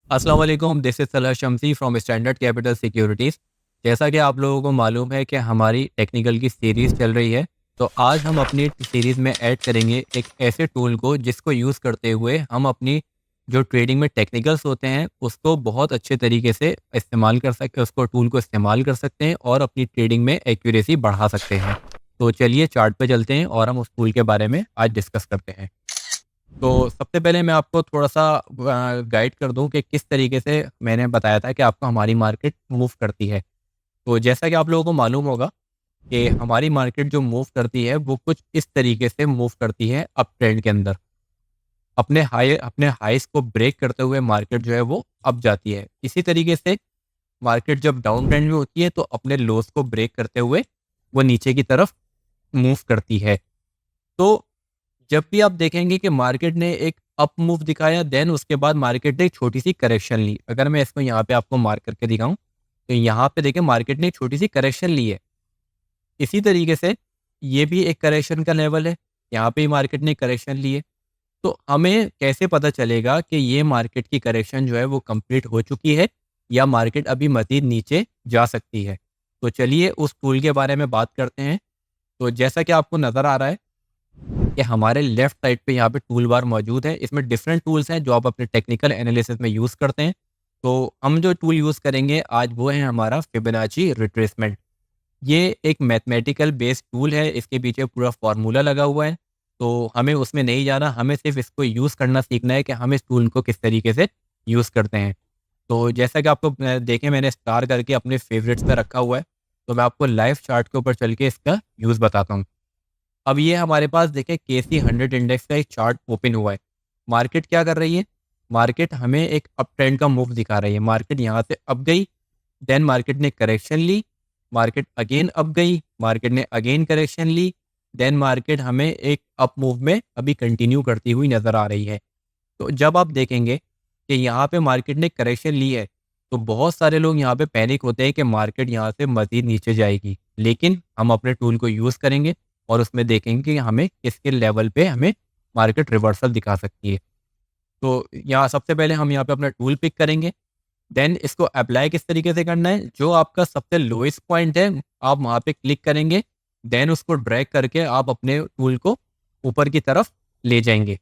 अस्सलाम वालेकुम, this is सलाह Shamsi from standard capital securities. जैसा कि आप लोगों को मालूम है कि हमारी टेक्निकल की सीरीज़ चल रही है, तो आज हम अपनी सीरीज़ में ऐड करेंगे एक ऐसे टूल को जिसको यूज़ करते हुए हम अपनी जो ट्रेडिंग में टेक्निकल्स होते हैं, उसको बहुत अच्छे तरीके से इस्तेमाल कर सकते उसको टूल को इस्तेमाल कर सकते हैं और अपनी ट्रेडिंग में एक्यूरेसी बढ़ा सकते हैं। तो चलिए चार्ट पे चलते हैं और हम उस टूल के बारे में आज डिस्कस करते हैं। तो सबसे पहले मैं आपको थोड़ा-सा गाइड कर दूँ कि किस तरीके से मैंने बताया था कि आपको हमारी मार्केट मूव करती है। तो जैसा कि आप लोगों को मालूम होगा कि हमारी मार्केट जो मूव करती है, वो कुछ इस तरीके से मूव करती है अप ट्रेंड के अंदर। अपने हाईज़ को ब्रेक करते हुए मार्केट जो है वो अप जाती है। इसी तरीके से मार्केट जब डाउन ट्रेंड में होती है, तो अपने लोज़ को ब्रेक करते हुए वो नीचे की तरफ मूव करती है। तो जब भी आप देखेंगे कि मार्केट ने एक अप मूव दिखाया, देन उसके बाद मार्केट ने एक छोटी-सी करेक्शन ली। अगर मैं इसको यहाँ पे आपको मार्क करके दिखाऊँ, तो यहाँ पे देखिए मार्केट ने एक छोटी-सी करेक्शन ली है। इसी तरीके से ये भी एक करेक्शन का लेवल है, यहाँ पे ही मार्केट ने करेक्शन ली है। तो हमें कैसे पता चलेगा कि ये मार्केट की करेक्शन जो है वो कंप्लीट हो चुकी है या मार्केट अभी मज़ीद नीचे जा सकती है? तो चलिए उस टूल के बारे में बात करते हैं। तो जैसा कि आपको नज़र आ रहा है कि हमारे लेफ्ट साइड पे यहाँ पे टूल बार मौजूद है। इसमें डिफरेंट टूल्स हैं जो आप अपने टेक्निकल एनालिसिस में यूज़ करते हैं। तो हम जो टूल यूज़ करेंगे आज वो है हमारा फिबोनाची रिट्रेसमेंट। ये एक मैथमेटिकल बेस्ड टूल है, इसके पीछे पूरा फ़ॉर्मूला लगा हुआ है। तो हमें उसमें नहीं जाना, हमें सिर्फ़ इसको यूज़ करना सीखना है कि हम इस टूल को किस तरीके से यूज़ करते हैं। तो जैसा कि आपको देखें मैंने स्टार करके अपने फ़ेवरेट्स में रखा हुआ है। तो मैं आपको लाइव चार्ट के ऊपर चल के इसका यूज़ बताता हूँ। अब ये हमारे पास देखिए केसी 100 इंडेक्स का एक चार्ट ओपन हुआ है। मार्केट क्या कर रही है? मार्केट हमें एक अप ट्रेंड का मूव दिखा रही है। मार्केट यहाँ से अप गई, देन मार्केट ने करेक्शन ली, मार्केट अगेन अप गई, मार्केट ने अगेन करेक्शन ली, देन मार्केट हमें एक अप मूव में अभी कंटिन्यू करती हुई नज़र आ रही है। तो जब आप देखेंगे कि यहाँ पे मार्केट ने करेक्शन ली है, तो बहुत सारे लोग यहाँ पे पैनिक होते हैं कि मार्केट यहाँ से मज़ीद नीचे जाएगी। लेकिन हम अपने टूल को यूज़ करेंगे और उसमें देखेंगे कि हमें किसके लेवल पे हमें मार्केट रिवर्सल दिखा सकती है। तो यहाँ सबसे पहले हम यहाँ पे अपना टूल पिक करेंगे, देन इसको अप्लाई किस तरीके से करना है, जो आपका सबसे लोएस्ट पॉइंट है, आप वहाँ पे क्लिक करेंगे, देन उसको ड्रैग करके आप अपने टूल को ऊपर की तरफ ले जाएँगे।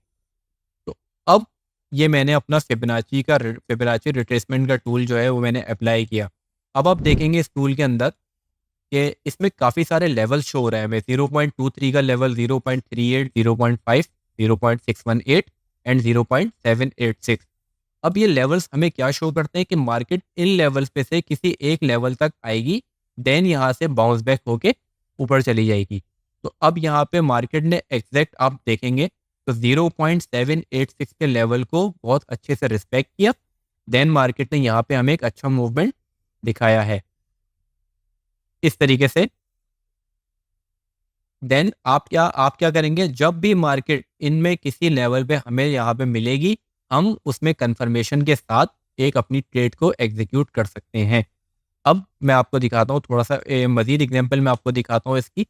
तो अब ये मैंने अपना फिबोनाची रिट्रेसमेंट का टूल जो है वो मैंने अप्लाई किया। अब आप देखेंगे इस टूल के अंदर कि इसमें काफ़ी सारे लेवल शो हो रहे हैं। हमें 0.23 का लेवल, 0.38, 0.5, 0.618 एंड 0.786। अब ये लेवल्स हमें क्या शो करते हैं कि मार्केट इन लेवल्स पे से किसी एक लेवल तक आएगी, देन यहाँ से बाउंस बैक होके ऊपर चली जाएगी। तो अब यहाँ पे मार्केट ने एग्जैक्ट आप देखेंगे तो 0.786 के लेवल को बहुत अच्छे से रिस्पेक्ट किया, देन मार्केट ने यहाँ पे हमें एक अच्छा मूवमेंट दिखाया है। इस तरीके से देन आप क्या करेंगे, जब भी मार्केट इनमें किसी लेवल पे हमें यहाँ पे मिलेगी, हम उसमें कंफर्मेशन के साथ एक अपनी ट्रेड को एग्जीक्यूट कर सकते हैं। अब मैं आपको दिखाता हूँ थोड़ा-सा मज़ीद एग्ज़ाम्पल मैं आपको दिखाता हूँ इसकी।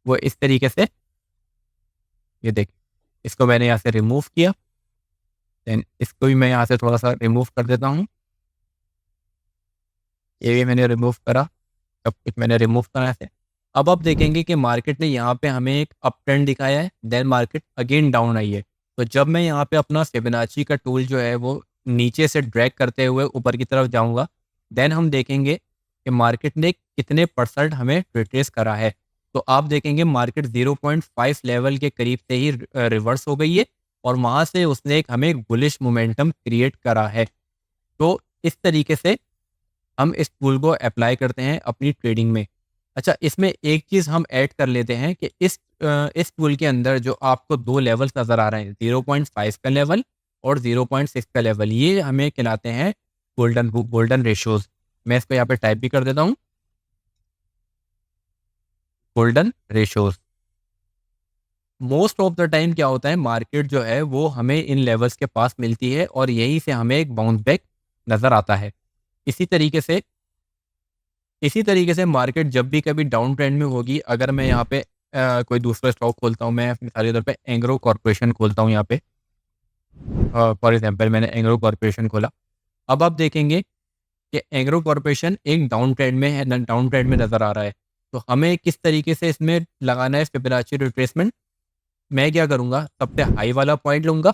वो इस तरीके से, ये देखिए, इसको मैंने यहाँ से रिमूव किया, देन इसको भी मैं यहाँ से थोड़ा-सा रिमूव कर देता हूँ। ये भी मैंने रिमूव करा, सब कुछ मैंने रिमूव करा ऐसे। अब आप देखेंगे कि मार्केट ने यहाँ पे हमें एक अप ट्रेंड दिखाया है, देन मार्केट अगेन डाउन आई है। तो जब मैं यहाँ पे अपना फिबोनाची का टूल जो है वो नीचे से ड्रैग करते हुए ऊपर की तरफ जाऊँगा, देन हम देखेंगे कि मार्केट ने कितने परसेंट हमें रिट्रेस करा है। तो आप देखेंगे मार्केट 0.5 लेवल के करीब से ही रिवर्स हो गई है और वहाँ से उसने एक हमें बुलिश मोमेंटम क्रिएट करा है। तो इस तरीके से हम इस टूल को अप्लाई करते हैं अपनी ट्रेडिंग में। अच्छा, इसमें एक चीज़ हम ऐड कर लेते हैं कि इस टूल के अंदर जो आपको 2 लेवल्स नज़र आ रहे हैं, 0.5 का लेवल और 0.6 का लेवल, ये हमें कहलाते हैं गोल्डन रेशियोज़। मैं इसको यहाँ पे टाइप भी कर देता हूँ, golden ratios. Most of the time क्या होता है, मार्केट जो है वो हमें इन लेवल्स के पास मिलती है और यहीं से हमें एक बाउंस बैक नज़र आता है। इसी तरीके से इसी तरीके से मार्केट जब भी कभी डाउन ट्रेंड में होगी, अगर मैं यहाँ पे कोई दूसरा स्टॉक खोलता हूँ, मैं मिसाल के तौर पे एंग्रो कॉर्पोरेशन खोलता हूँ यहाँ पे, फॉर एग्जांपल मैंने एंग्रो कॉर्पोरेशन खोला, अब आप देखेंगे कि एग्रो कॉर्पोरेशन एक डाउन ट्रेंड में है, डाउन ट्रेंड में नज़र आ रहा है। तो हमें किस तरीके से इसमें लगाना है फिबोनाची रिट्रेसमेंट? मैं क्या करूँगा, सबसे हाई वाला पॉइंट लूँगा,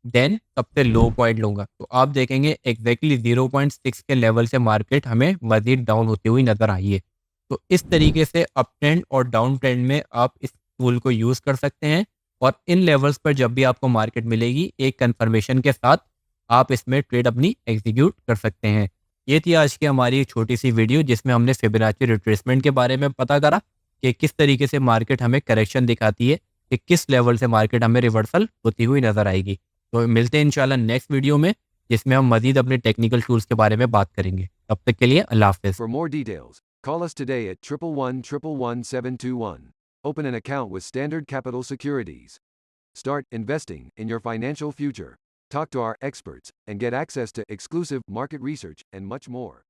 देन सबसे लो पॉइंट लूँगा। तो आप देखेंगे एग्ज़ैक्टली 0.6 के लेवल से मार्केट हमें मज़ीद डाउन होती हुई नज़र आई है। तो इस तरीके से अप ट्रेंड और डाउन ट्रेंड में आप इस टूल को यूज़ कर सकते हैं और इन लेवल्स पर जब भी आपको मार्केट मिलेगी, एक कन्फर्मेशन के साथ आप इसमें ट्रेड अपनी एग्ज़ीक्यूट कर सकते हैं। ये थी आज की हमारी एक छोटी-सी वीडियो जिसमें हमने फिबोनाची रिट्रेसमेंट के बारे में पता करा कि किस तरीके से मार्केट हमें करेक्शन दिखाती है, कि किस लेवल से मार्केट हमें रिवर्सल होती हुई नज़र आएगी। तो मिलते हैं इंशाल्लाह नेक्स्ट वीडियो में, जिसमें हम मज़ीद अपने टेक्निकल टूल्स के बारे में बात करेंगे। तब तक के लिए अल्लाह हाफ़िज़। For more details, call us today at 111-111-721. Open an account with Standard Capital Securities. Start investing in your financial future. Talk to our experts and get access to exclusive market research and much more.